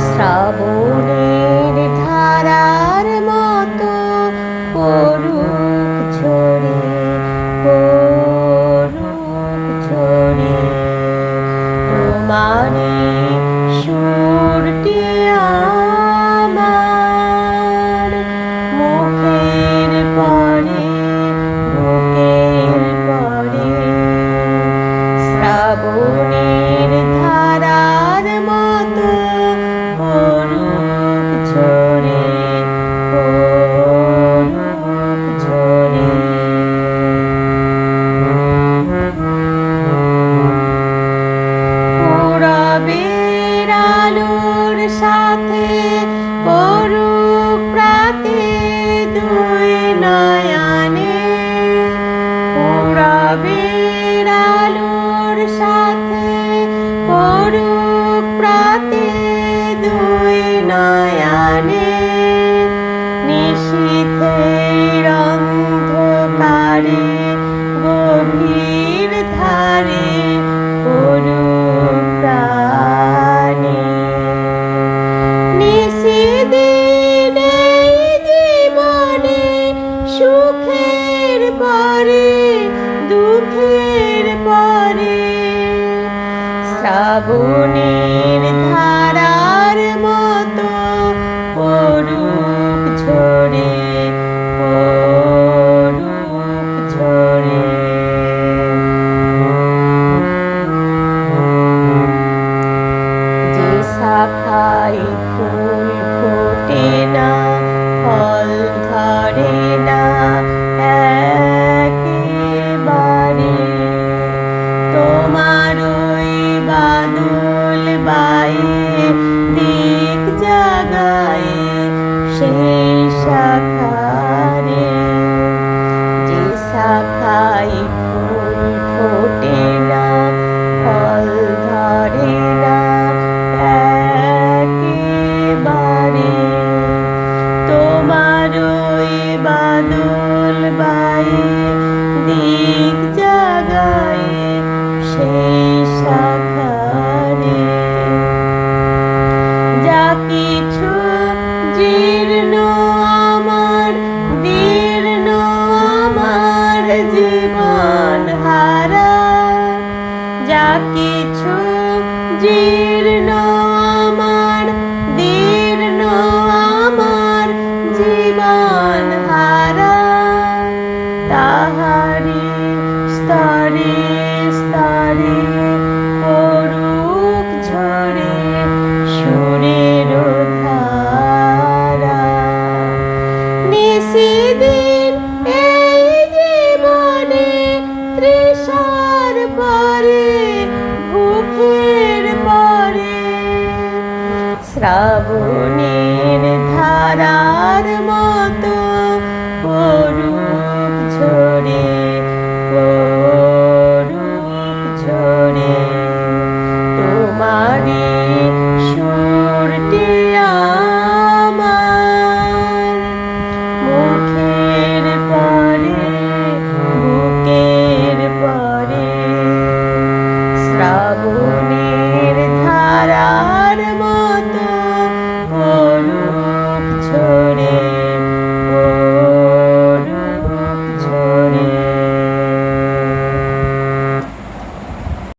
শ্রাবণের ধারার মতো পড়ুক ঝরে, পড়ুক ঝরে তোমারি সুরটি আমার মুখের পরে, বুকের পরে। শ্রাবণের ধারার মতো পড়ুক ঝরে, পড়ুক ঝরে। পূরবের আলোর সাথে পড়ুক প্রাতে দুই নয়নে, পূরবের আলোর সাথে পড়ুক প্রাতে দুই নয়নে। নিশীথের অন্ধকারে গভীর ধারে পড়ুক প্রাণে। নিশিদিন এই জীবনে সুখের পরে, দুঃখের পরে। শ্রাবণের ধারার মতো পড়ুক ঝরে, পড়ুক ঝরে। যে শাখায় ফুল ফোটে না, ফল ধরে না একেবারে, তোমার ওই বাদল বায়ে দিক জাগায় সেই শাখারে। যে শাখায় ফুল ফোটে না, ফল ধরে না একেবারে, তোমার ওই বাদল বায়ে দিক জাগায় সেই শাখারে। যা কিছু জীর্ণ আমার, দীর্ণ আমার জীবন হারা। যা কিছু জীর্ণ আমার, দীর্ণ আমার জীবন হারা। তাহারি স্তরে স্তরে পড়ুক ঝরে সুরের ধারা। নিশিদিন এই জীবনে তৃষার পরে, ভুখের পরে। শ্রাবণের ধারার মতো পড়ুক ঝরে, পড়ুক ঝরে তোমারি সুরটি আমার মুখের পরে, বুকের পরে। শ্রাবণে